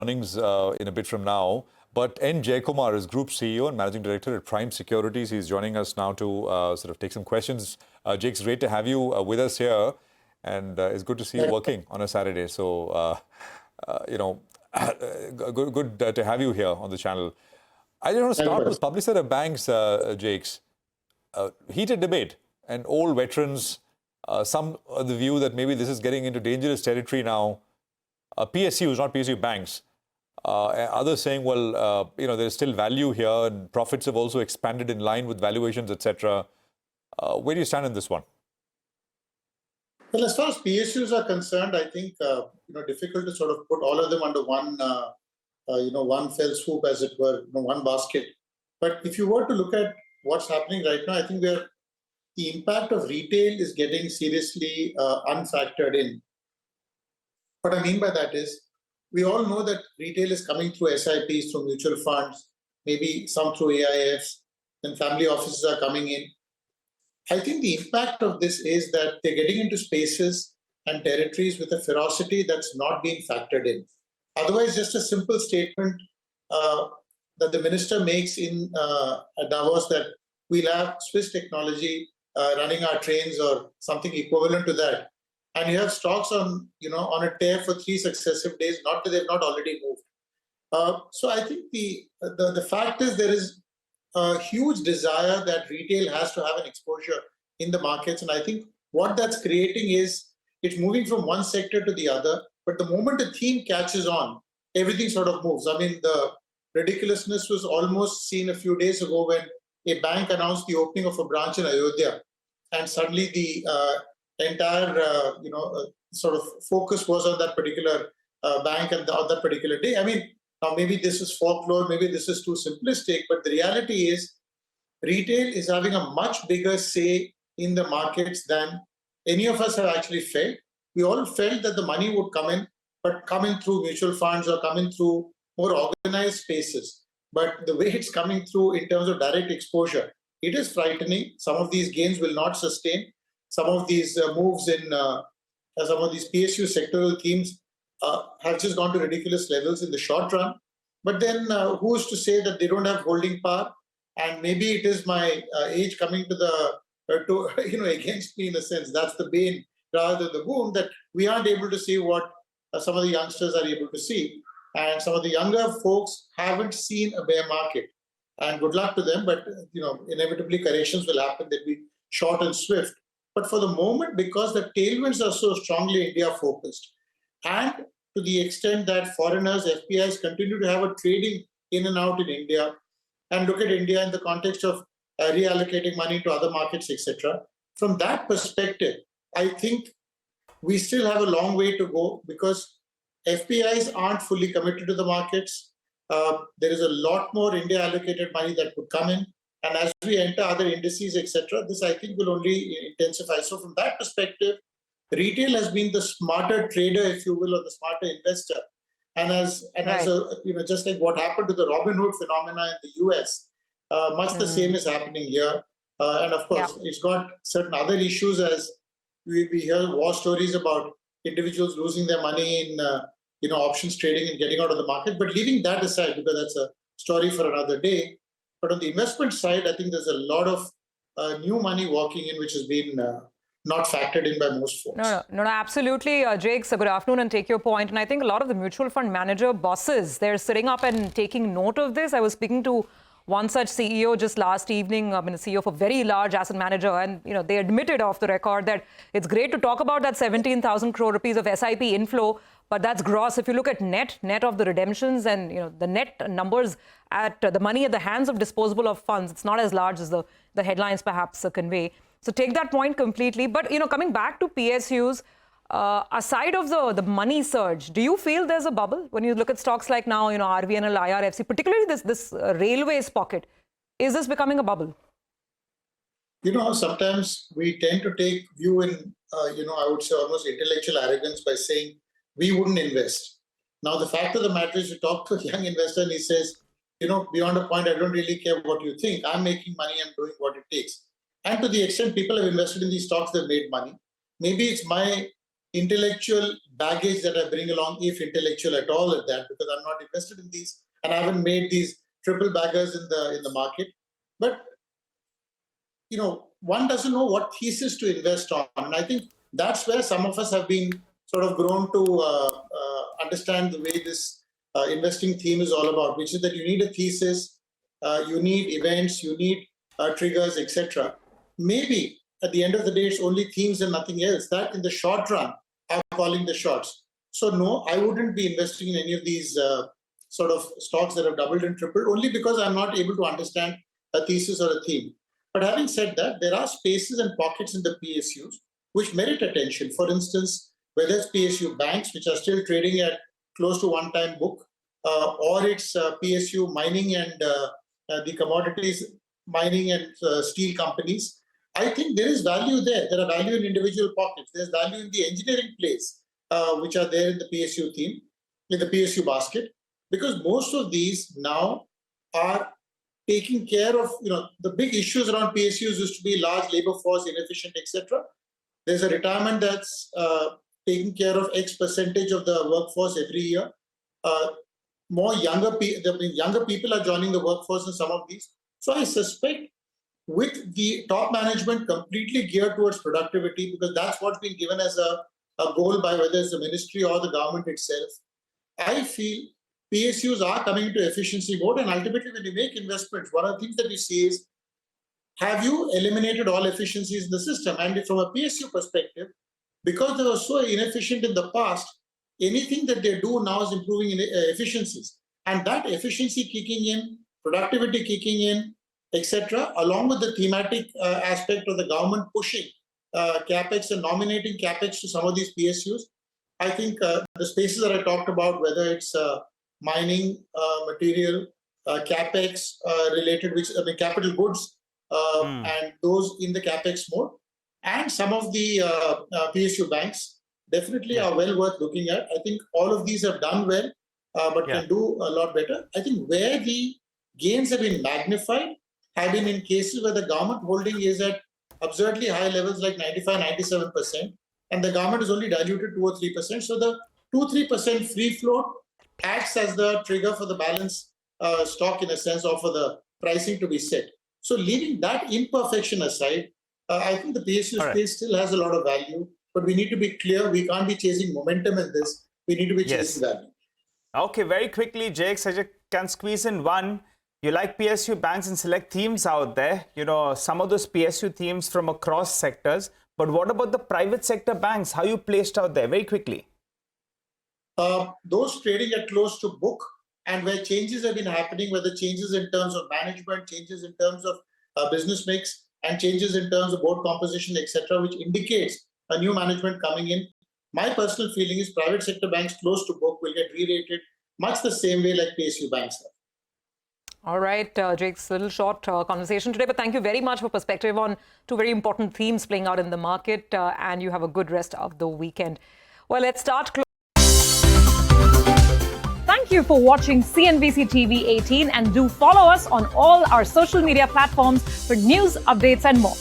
earnings in a bit from now. But N. Jayakumar is Group CEO and Managing Director at Prime Securities. He's joining us now to sort of take some questions. Jake, it's great to have you with us here. And it's good to see you working on a Saturday. So, good to have you here on the channel. I just want to start with public sector banks, Jakes. Heated debate. And old veterans, some of the view that maybe this is getting into dangerous territory now. PSUs, not PSU banks. Others saying, well, there's still value here and profits have also expanded in line with valuations, etc. Where do you stand in this one? Well, as far as PSUs are concerned, I think difficult to sort of put all of them under one fell swoop, as it were, one basket. But if you were to look at what's happening right now, I think the impact of retail is getting seriously unfactored in. What I mean by that is, we all know that retail is coming through SIPs, through mutual funds, maybe some through AIFs, and family offices are coming in. I think the impact of this is that they're getting into spaces and territories with a ferocity that's not being factored in. Otherwise, just a simple statement that the minister makes in Davos that we'll have Swiss technology running our trains or something equivalent to that. And you have stocks on a tear for 3 successive days, not that they've not already moved. So I think the fact is there is a huge desire that retail has to have an exposure in the markets. And I think what that's creating is it's moving from one sector to the other. But the moment the theme catches on, everything sort of moves. I mean, the ridiculousness was almost seen a few days ago when a bank announced the opening of a branch in Ayodhya. And suddenly the entire sort of focus was on that particular bank and on that particular day. I mean, now maybe this is folklore, maybe this is too simplistic, but the reality is retail is having a much bigger say in the markets than any of us have actually felt. We all felt that the money would come in, but come in through mutual funds or come in through more organized spaces. But the way it's coming through in terms of direct exposure, it is frightening. Some of these gains will not sustain. Some of these moves in some of these PSU sectoral themes have just gone to ridiculous levels in the short run. But then who is to say that they don't have holding power? And maybe it is my age coming to the against me in a sense. That's the bane rather than the boom, that we aren't able to see what some of the youngsters are able to see. And some of the younger folks haven't seen a bear market. And good luck to them, but inevitably corrections will happen. They'll be short and swift. But for the moment, because the tailwinds are so strongly India-focused, and to the extent that foreigners, FPIs, continue to have a trading in and out in India, and look at India in the context of reallocating money to other markets, etc. From that perspective, I think we still have a long way to go because FPIs aren't fully committed to the markets. There is a lot more India-allocated money that could come in. And as we enter other indices, etc., this, I think, will only intensify. So from that perspective, retail has been the smarter trader, if you will, or the smarter investor. And as just like what happened to the Robin Hood phenomena in the US, much the same is happening here. And of course, it's got certain other issues as we hear war stories about individuals losing their money in options trading and getting out of the market. But leaving that aside, because that's a story for another day. But on the investment side, I think there's a lot of new money walking in, which has been not factored in by most folks. No, absolutely. Jake, so good afternoon, and take your point. And I think a lot of the mutual fund manager bosses, they're sitting up and taking note of this. I was speaking to one such CEO just last evening, a CEO of a very large asset manager, and they admitted off the record that it's great to talk about that 17,000 crore rupees of SIP inflow, but that's gross. If you look at net of the redemptions and the net numbers at the money at the hands of disposable of funds, it's not as large as the headlines perhaps convey. So take that point completely. But coming back to PSUs, aside of the money surge, do you feel there's a bubble when you look at stocks like now, RVNL, IRFC, particularly this railways pocket? Is this becoming a bubble? Sometimes we tend to take view in, I would say almost intellectual arrogance by saying we wouldn't invest. Now, the fact of the matter is you talk to a young investor and he says, beyond a point, I don't really care what you think. I'm making money, I'm doing what it takes. And to the extent people have invested in these stocks, they've made money. Maybe it's my intellectual baggage that I bring along, if intellectual at all at that, because I'm not invested in these and I haven't made these triple baggers in the market. But one doesn't know what thesis to invest on, and I think that's where some of us have been sort of grown to understand the way this investing theme is all about, which is that you need a thesis, you need events, you need triggers, etc. Maybe at the end of the day, it's only themes and nothing else that in the short run are calling the shots. So no, I wouldn't be investing in any of these sort of stocks that have doubled and tripled, only because I'm not able to understand a thesis or a theme. But having said that, there are spaces and pockets in the PSUs which merit attention. For instance, whether it's PSU banks, which are still trading at close to one-time book, or it's PSU mining and the commodities mining and steel companies, I think there is value there. There are value in individual pockets. There's value in the engineering plays, which are there in the PSU theme, in the PSU basket, because most of these now are taking care of, the big issues around PSUs used to be large labor force, inefficient, etc. There's a retirement that's taking care of X percentage of the workforce every year. More younger people are joining the workforce in some of these. So I suspect with the top management completely geared towards productivity, because that's what's been given as a goal by whether it's the ministry or the government itself, I feel PSUs are coming into efficiency mode. And ultimately, when you make investments, one of the things that we see is, have you eliminated all efficiencies in the system? And from a PSU perspective, because they were so inefficient in the past, anything that they do now is improving efficiencies. And that efficiency kicking in, productivity kicking in, etc., along with the thematic aspect of the government pushing capex and nominating capex to some of these PSUs, I think the spaces that I talked about, whether it's mining, material, capex related, capital goods, and those in the capex mode, and some of the PSU banks definitely are well worth looking at. I think all of these have done well, but can do a lot better. I think where the gains have been magnified have been in cases where the government holding is at absurdly high levels like 95, 97%, and the government is only diluted 2 or 3%. So the 2-3% free float acts as the trigger for the balance stock, in a sense, or for the pricing to be set. So leaving that imperfection aside, I think the PSU space still has a lot of value, but we need to be clear. We can't be chasing momentum in this. We need to be chasing value. Okay, very quickly, Jake, so I can squeeze in one. You like PSU banks and select themes out there, some of those PSU themes from across sectors. But what about the private sector banks? How are you placed out there? Very quickly. Those trading at close to book, and where changes have been happening, whether changes in terms of management, changes in terms of business mix, and changes in terms of board composition, etc., which indicates a new management coming in. My personal feeling is private sector banks close to book will get re-rated much the same way like PSU banks have. All right, Jake's little short conversation today, but thank you very much for perspective on two very important themes playing out in the market, and you have a good rest of the weekend. Well, let's start. Thank you for watching CNBC TV 18, and do follow us on all our social media platforms for news, updates and more.